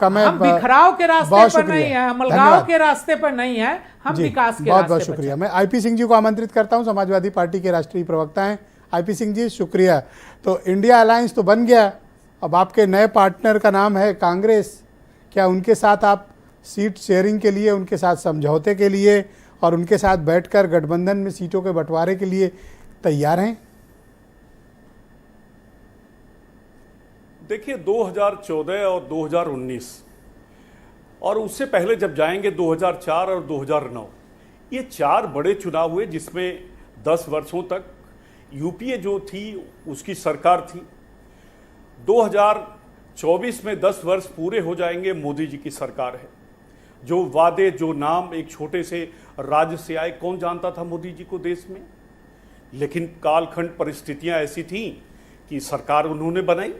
हम बिखराव के रास्ते पर नहीं है, हम अलगाव के रास्ते पर नहीं है, हम विकास के रास्ते बहुत शुक्रिया। मैं आईपी सिंह जी को आमंत्रित करता हूं, समाजवादी पार्टी के राष्ट्रीय प्रवक्ता हैं। आईपी सिंह जी शुक्रिया। तो इंडिया अलायंस तो बन गया, अब आपके नए पार्टनर का नाम है कांग्रेस। क्या उनके साथ आप सीट शेयरिंग के लिए, उनके साथ समझौते के लिए और उनके साथ बैठकर गठबंधन में सीटों के बंटवारे के लिए तैयार हैं? देखिए 2014 और 2019 और उससे पहले जब जाएंगे 2004 और 2009, ये 4 बड़े चुनाव हुए जिसमें 10 वर्षों तक यूपीए जो थी उसकी सरकार थी। 2024 में 10 वर्ष पूरे हो जाएंगे, मोदी जी की सरकार है। जो वादे, जो नाम एक छोटे से राज्य से आए, कौन जानता था मोदी जी को देश में। लेकिन कालखंड परिस्थितियां ऐसी थीं कि सरकार उन्होंने बनाई।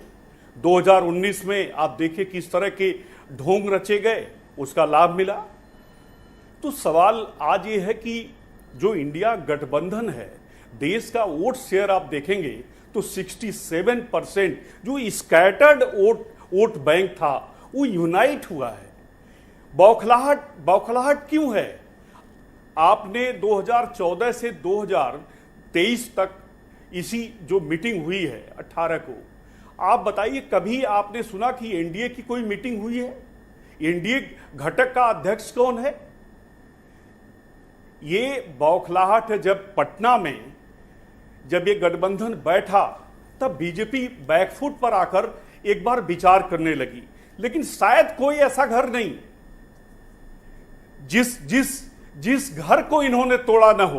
2019 में आप देखिए किस तरह के ढोंग रचे गए, उसका लाभ मिला। तो सवाल आज ये है कि जो इंडिया गठबंधन है, देश का वोट शेयर आप देखेंगे तो 67% जो स्कैटर्ड वोट बैंक था वो यूनाइट हुआ है। बौखलाहट क्यों है? आपने 2014 से 2023 तक इसी जो मीटिंग हुई है 18 को, आप बताइए कभी आपने सुना कि एनडीए की कोई मीटिंग हुई है? एनडीए घटक का अध्यक्ष कौन है? ये बौखलाहट है। जब पटना में जब ये गठबंधन बैठा तब बीजेपी बैकफुट पर आकर एक बार विचार करने लगी। लेकिन शायद कोई ऐसा घर नहीं जिस घर को इन्होंने तोड़ा ना हो।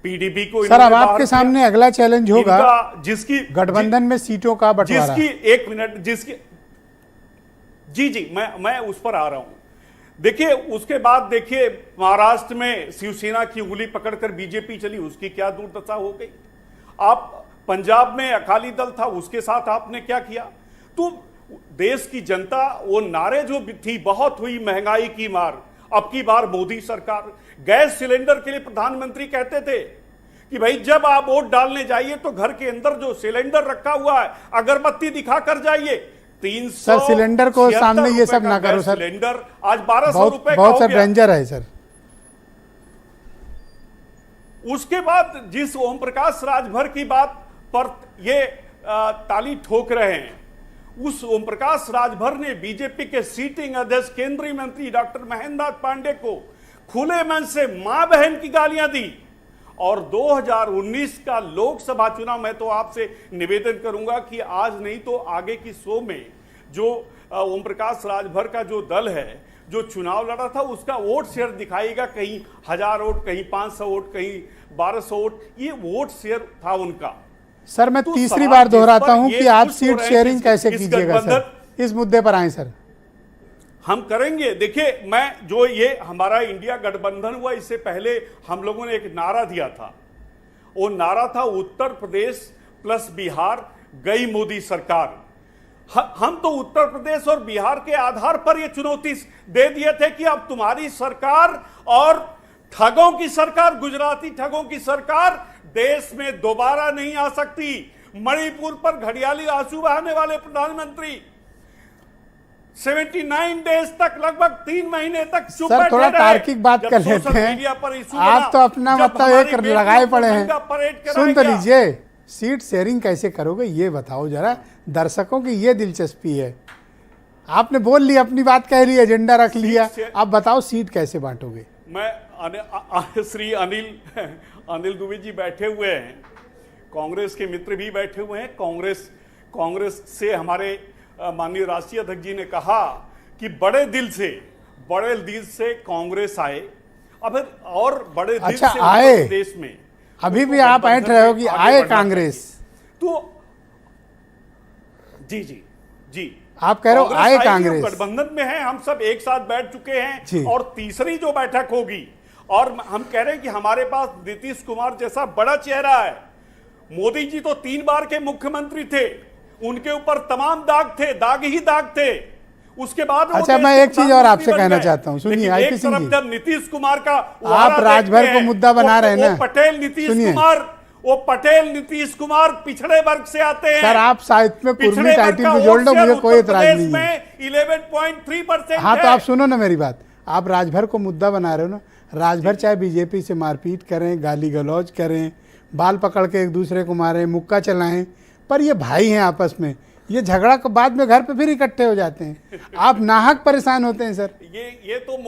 पीडीपी को सर, अब आपके सामने अगला चैलेंज होगा जिसकी गठबंधन में सीटों का बंटवारा। जिसकी एक मिनट जिसकी जी मैं उस पर आ रहा हूं। देखिए उसके बाद देखिए महाराष्ट्र में शिवसेना की उंगली पकड़कर बीजेपी चली, उसकी क्या दुर्दशा हो गई। आप पंजाब में अकाली दल था, उसके साथ आपने क्या किया। तो देश की जनता, वो नारे जो थी, बहुत हुई महंगाई की मार, अब की बार मोदी सरकार। गैस सिलेंडर के लिए प्रधानमंत्री कहते थे कि भाई जब आप वोट डालने जाइए तो घर के अंदर जो सिलेंडर रखा हुआ है अगरबत्ती दिखा कर जाइए। 300 सर सिलेंडर को सामने ये सब ना करो सर। सिलेंडर आज 1200 रुपए बहुत सा डेंजर है सर। उसके बाद जिस ओम प्रकाश राजभर की बात पर ये ताली ठोक रहे हैं, उस ओम प्रकाश राजभर ने बीजेपी के सीटिंग अध्यक्ष केंद्रीय मंत्री डॉक्टर महेंद्र नाथ पांडे को खुले मन से मां बहन की गालियां दी। और 2019 का लोकसभा चुनाव, मैं तो आपसे निवेदन करूंगा कि आज नहीं तो आगे की शो में जो ओम प्रकाश राजभर का जो दल है जो चुनाव लड़ा था उसका वोट शेयर दिखाएगा। कहीं 1000 वोट, कहीं 500 वोट, कहीं 1200 वोट, ये वोट शेयर था उनका। सर मैं तीसरी बार दोहराता हूं कि आप सीट शेयरिंग कैसे कीजिएगा सर, इस मुद्दे पर आए सर। हम करेंगे। देखिए मैं जो ये हमारा इंडिया गठबंधन हुआ, इससे पहले हम लोगों ने एक नारा दिया था। वो नारा था उत्तर प्रदेश प्लस बिहार गई मोदी सरकार। हम तो उत्तर प्रदेश और बिहार के आधार पर ये चुनौती दे दिए थे कि अब तुम्हारी सरकार और ठगों की सरकार, गुजराती ठगों की सरकार देश में दोबारा नहीं आ सकती। मणिपुर पर घड़ियाली आंसू बहाने वाले प्रधानमंत्री 79 डेज तक, लगभग 3 महीने तक चुप बैठे रहे। थोड़ा तार्किक बात कर लेते हैं। आप तो अपना मतलब एक लगाए पड़े हैं। सुन तो लीजिए, सीट शेयरिंग कैसे करोगे ये बताओ जरा, दर्शकों की ये दिलचस्पी है। आपने बोल लिया, अपनी बात कह ली, एजेंडा रख लिया, आप बताओ सीट कैसे बांटोगे। मैं श्री अनिल दुबे जी बैठे हुए हैं, कांग्रेस के मित्र भी बैठे हुए हैं। कांग्रेस से हमारे माननीय राष्ट्रीय अध्यक्ष जी ने कहा कि बड़े दिल से कांग्रेस आए। अब और बड़े दिल से आए देश में अभी भी आप ऐंठ रहे हो कि आए कांग्रेस। तो जी आप कह रहे हो आए कांग्रेस। गठबंधन में है, हम सब एक साथ बैठ चुके हैं और तीसरी जो बैठक होगी, और हम कह रहे हैं कि हमारे पास नीतीश कुमार जैसा बड़ा चेहरा है। मोदी जी तो 3 बार के मुख्यमंत्री थे, उनके ऊपर तमाम दाग ही दाग थे। उसके बाद अच्छा मैं एक चीज और आपसे कहना चाहता हूं, सुनिए आईपी सिंह जी, जब नीतीश कुमार का आप राजभर को मुद्दा बना रहे हैं ना, पटेल नीतीश कुमार वो पटेल नीतीश कुमार पिछड़े वर्ग से आते हैं। सर आप साहित्य में पूर्वी पिछड़े वर्ग टाइटिल का को जोड़ लो, वोट शेयर मुझे कोई उत्तर एतराज प्रदेश नहीं है। में 11.3% हाँ तो है। आप सुनो ना मेरी बात, आप राजभर को मुद्दा बना रहे हो ना। राजभर चाहे बीजेपी से मारपीट करें, गाली गलौज करें, बाल पकड़ के एक दूसरे को मारें, मुक्का चलाएं, पर ये भाई हैं आपस में, ये झगड़ा के बाद में घर पे फिर इकट्ठे हो जाते हैं। आप नाहक परेशान होते हैं सर। ये तो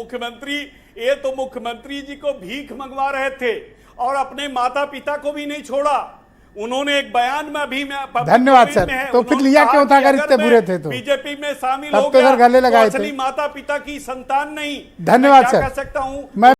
मुख्यमंत्री जी को भीख मंगवा रहे थे और अपने माता पिता को भी नहीं छोड़ा। उन्होंने एक बयान में अभी धन्यवाद सर। तो फिर लिया क्यों था अगर इतने बुरे थे तो? बीजेपी में शामिल तब हो तो गया सर गले लगाए तो असली थे। माता पिता की संतान नहीं। धन्यवाद मैं सर। क्या कह सकता हूं।